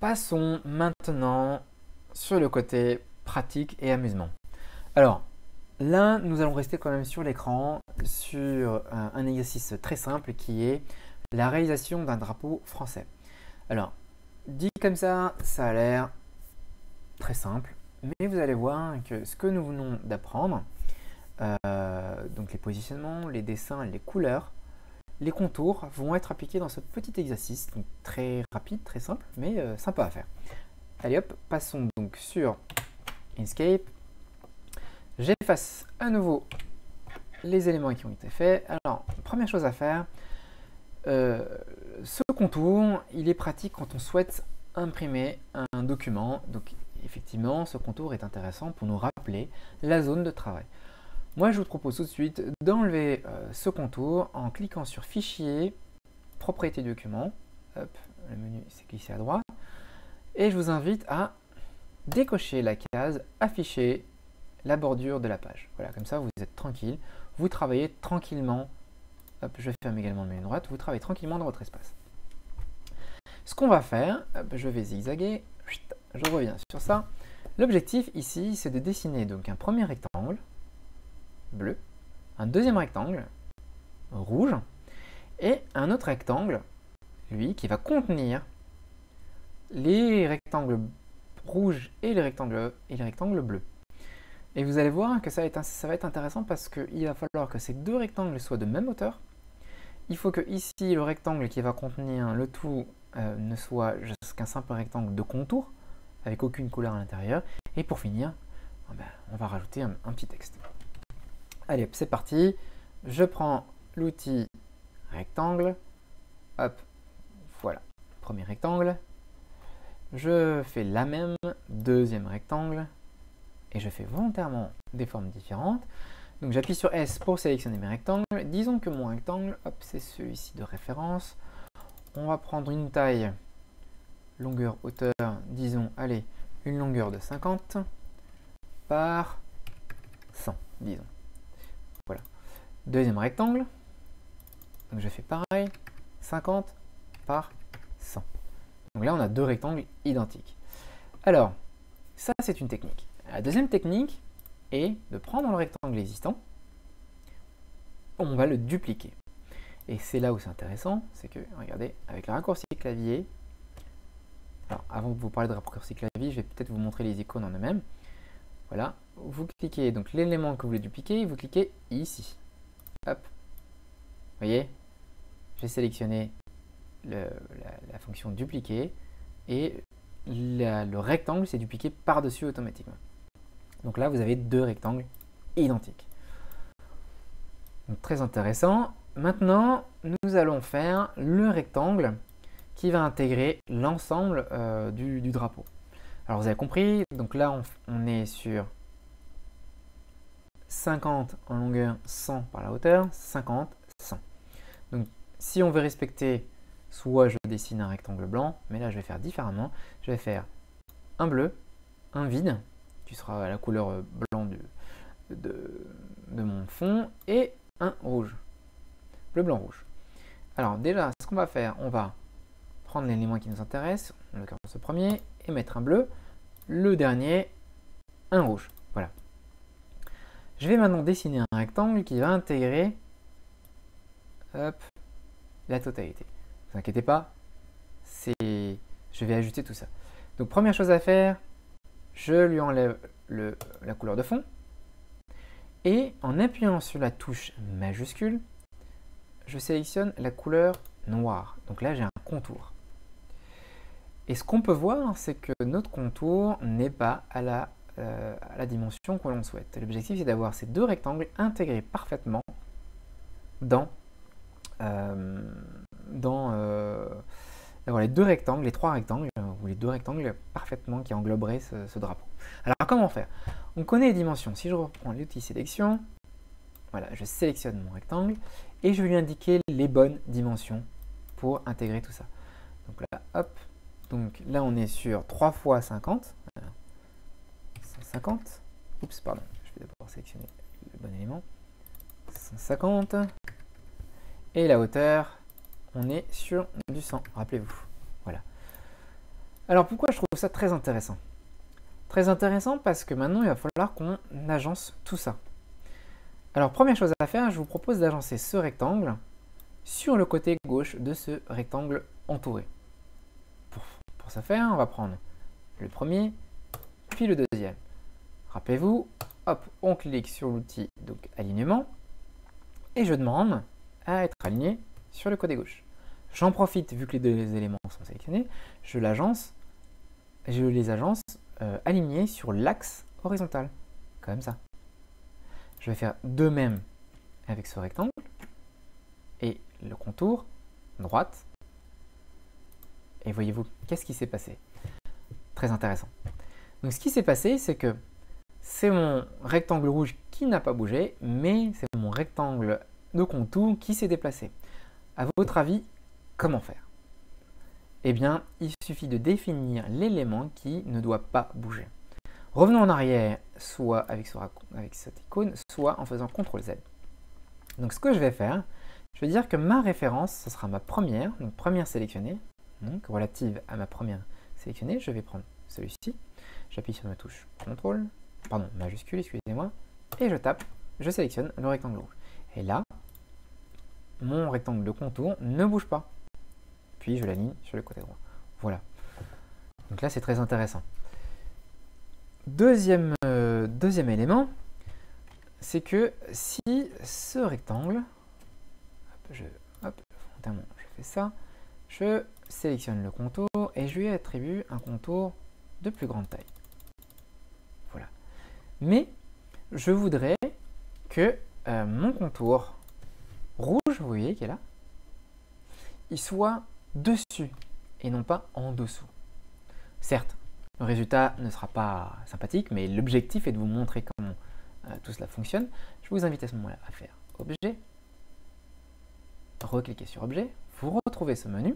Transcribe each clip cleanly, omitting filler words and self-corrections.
Passons maintenant sur le côté pratique et amusement. Alors, là, nous allons rester quand même sur l'écran, sur un exercice très simple qui est la réalisation d'un drapeau français. Alors, dit comme ça a l'air très simple, mais vous allez voir que ce que nous venons d'apprendre, donc les positionnements, les dessins, les couleurs, les contours vont être appliqués dans ce petit exercice, donc très rapide, très simple, mais sympa à faire. Allez hop, passons donc sur Inkscape. J'efface à nouveau les éléments qui ont été faits. Alors, première chose à faire, ce contour, il est pratique quand on souhaite imprimer un document. Donc, effectivement, ce contour est intéressant pour nous rappeler la zone de travail. Moi, je vous propose tout de suite d'enlever ce contour en cliquant sur Fichier, Propriétés du document. Hop, le menu s'est glissé à droite. Et je vous invite à décocher la case Afficher la bordure de la page. Voilà, comme ça, vous êtes tranquille. Vous travaillez tranquillement. Hop, je ferme également le menu droite. Vous travaillez tranquillement dans votre espace. Ce qu'on va faire, hop, je vais zigzaguer. Je reviens sur ça. L'objectif ici, c'est de dessiner donc un premier rectangle bleu, un deuxième rectangle rouge et un autre rectangle, lui, qui va contenir les rectangles rouges et les rectangles bleus. Et vous allez voir que ça va être intéressant parce qu'il va falloir que ces deux rectangles soient de même hauteur. Il faut que ici, le rectangle qui va contenir le tout ne soit juste qu'un simple rectangle de contour, avec aucune couleur à l'intérieur. Et pour finir, on va rajouter un petit texte. Allez, c'est parti. Je prends l'outil rectangle. Hop, voilà, premier rectangle. Je fais la même, deuxième rectangle. Et je fais volontairement des formes différentes. Donc j'appuie sur S pour sélectionner mes rectangles. Disons que mon rectangle, hop, c'est celui-ci de référence. On va prendre une taille, longueur, hauteur, disons, allez, une longueur de 50 par 100, disons. Voilà. Deuxième rectangle. Donc je fais pareil, 50 par 100. Donc là, on a deux rectangles identiques. Alors, ça, c'est une technique. La deuxième technique est de prendre le rectangle existant, on va le dupliquer. Et c'est là où c'est intéressant, c'est que, regardez, avec le raccourci clavier, alors avant de vous parler de raccourci clavier, je vais peut-être vous montrer les icônes en eux-mêmes. Voilà, vous cliquez, donc l'élément que vous voulez dupliquer, vous cliquez ici. Hop, vous voyez, j'ai sélectionné la fonction dupliquer et le rectangle s'est dupliqué par-dessus automatiquement. Donc là, vous avez deux rectangles identiques. Donc, très intéressant. Maintenant, nous allons faire le rectangle qui va intégrer l'ensemble du drapeau. Alors, vous avez compris, donc là, on est sur 50 en longueur, 100 par la hauteur, 50, 100. Donc, si on veut respecter, soit je dessine un rectangle blanc, mais là, je vais faire différemment. Je vais faire un bleu, un vide, qui sera la couleur blanc de mon fond, et un rouge, bleu, blanc, rouge. Alors déjà, ce qu'on va faire, on va prendre l'élément qui nous intéresse, en l'occurrence ce premier, et mettre un bleu, le dernier, un rouge. Voilà. Je vais maintenant dessiner un rectangle qui va intégrer hop, la totalité. Ne vous inquiétez pas, je vais ajuster tout ça. Donc première chose à faire, je lui enlève la couleur de fond et en appuyant sur la touche majuscule, je sélectionne la couleur noire. Donc là, j'ai un contour. Et ce qu'on peut voir, c'est que notre contour n'est pas à la dimension que l'on souhaite. L'objectif, c'est d'avoir ces deux rectangles intégrés parfaitement dans les deux rectangles, les trois rectangles, ou les deux rectangles parfaitement qui engloberaient ce drapeau. Alors comment faire? On connaît les dimensions. Si je reprends l'outil sélection, voilà, je sélectionne mon rectangle et je vais lui indiquer les bonnes dimensions pour intégrer tout ça. Donc là, hop, donc là on est sur 3 fois 50, 150, oups, pardon, je vais d'abord sélectionner le bon élément, 150, et la hauteur, on est sur du 100, rappelez-vous. Voilà. Alors pourquoi je trouve ça très intéressant? Très intéressant parce que maintenant il va falloir qu'on agence tout ça. Alors première chose à faire, je vous propose d'agencer ce rectangle sur le côté gauche de ce rectangle entouré. Pour ça faire, on va prendre le premier, puis le deuxième. Rappelez-vous, hop, on clique sur l'outil donc alignement et je demande à être aligné sur le côté gauche. J'en profite, vu que les deux éléments sont sélectionnés, je les agence alignés sur l'axe horizontal, comme ça. Je vais faire de même avec ce rectangle et le contour droite. Et voyez-vous, qu'est-ce qui s'est passé? Très intéressant. Donc ce qui s'est passé, c'est que c'est mon rectangle rouge qui n'a pas bougé, mais c'est mon rectangle de contour qui s'est déplacé. À votre avis, comment faire? Eh bien, il suffit de définir l'élément qui ne doit pas bouger. Revenons en arrière, soit avec cette icône, soit en faisant CTRL-Z. Donc ce que je vais faire, je vais dire que ma référence, ce sera ma première, donc première sélectionnée, donc relative à ma première sélectionnée. Je vais prendre celui-ci, j'appuie sur ma touche CTRL, pardon, majuscule, excusez-moi, et je tape, je sélectionne le rectangle rouge. Et là, mon rectangle de contour ne bouge pas. Puis je l'aligne sur le côté droit. Voilà. Donc là, c'est très intéressant. Deuxième élément, c'est que si ce rectangle, je fais ça, je sélectionne le contour et je lui attribue un contour de plus grande taille. Voilà. Mais je voudrais que mon contour rouge, vous voyez qui est là, il soit dessus et non pas en dessous. Certes, le résultat ne sera pas sympathique, mais l'objectif est de vous montrer comment tout cela fonctionne. Je vous invite à ce moment-là à faire Objet, recliquer sur Objet, vous retrouvez ce menu.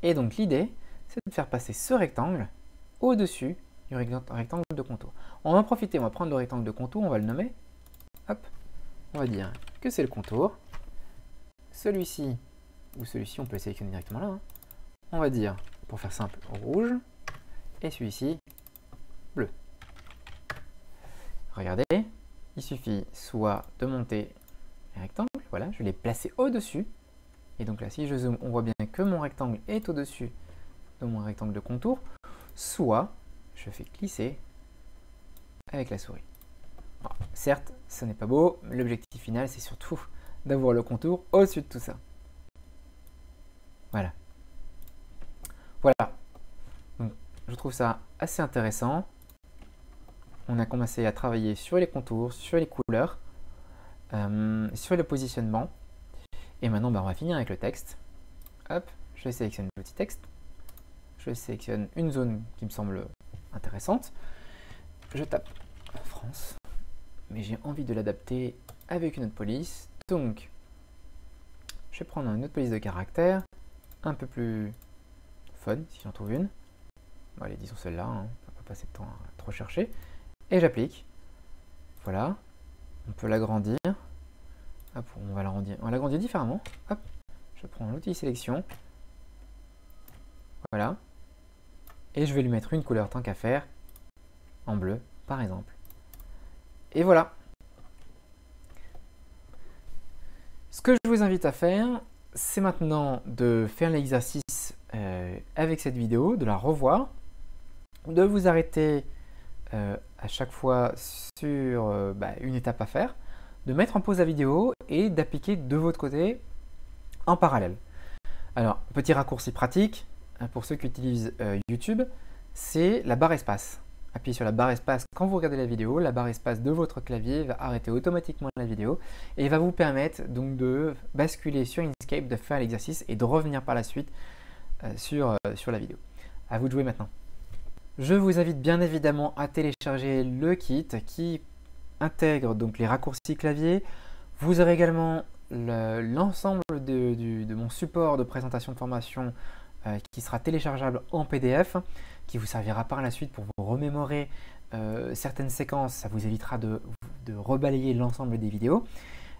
Et donc l'idée, c'est de faire passer ce rectangle au-dessus du rectangle de contour. On va en profiter, on va prendre le rectangle de contour, on va le nommer. Hop, on va dire que c'est le contour. Celui-ci, ou celui-ci, on peut le sélectionner directement là. Hein. On va dire, pour faire simple, rouge. Et celui-ci, bleu. Regardez, il suffit soit de monter les rectangles, voilà, je l'ai placé au-dessus. Et donc là, si je zoome, on voit bien que mon rectangle est au-dessus de mon rectangle de contour. Soit, je fais glisser avec la souris. Bon, certes, ce n'est pas beau, l'objectif final, c'est surtout d'avoir le contour au-dessus de tout ça. Voilà. Voilà. Donc, je trouve ça assez intéressant. On a commencé à travailler sur les contours, sur les couleurs, sur le positionnement. Et maintenant, on va finir avec le texte. Hop, je sélectionne le petit texte. Je sélectionne une zone qui me semble intéressante. Je tape France, mais j'ai envie de l'adapter avec une autre police. Donc, je vais prendre une autre police de caractère, un peu plus fun, si j'en trouve une. Bon, allez, disons celle-là, hein. On va pas passer de temps à trop chercher. Et j'applique. Voilà. On peut l'agrandir. Hop, on va l'agrandir différemment. Hop, je prends l'outil sélection. Voilà. Et je vais lui mettre une couleur tant qu'à faire, en bleu, par exemple. Et voilà. Ce que je vous invite à faire, c'est maintenant de faire l'exercice avec cette vidéo, de la revoir, de vous arrêter à chaque fois sur une étape à faire, de mettre en pause la vidéo et d'appliquer de votre côté en parallèle. Alors, petit raccourci pratique, pour ceux qui utilisent YouTube, c'est la barre espace. Appuyez sur la barre espace quand vous regardez la vidéo, la barre espace de votre clavier va arrêter automatiquement la vidéo et va vous permettre donc de basculer sur Inkscape, de faire l'exercice et de revenir par la suite sur la vidéo. À vous de jouer maintenant. Je vous invite bien évidemment à télécharger le kit qui intègre donc les raccourcis clavier. Vous aurez également l'ensemble de mon support de présentation de formation qui sera téléchargeable en PDF, qui vous servira par la suite pour vous remémorer certaines séquences. Ça vous évitera de rebalayer l'ensemble des vidéos.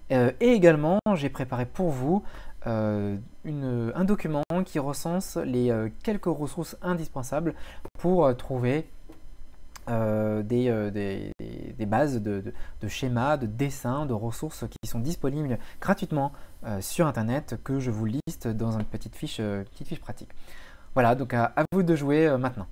Et également, j'ai préparé pour vous un document qui recense les quelques ressources indispensables pour trouver des bases de schémas, de dessins, de ressources qui sont disponibles gratuitement sur Internet, que je vous liste dans une petite fiche pratique. Voilà, donc à vous de jouer maintenant.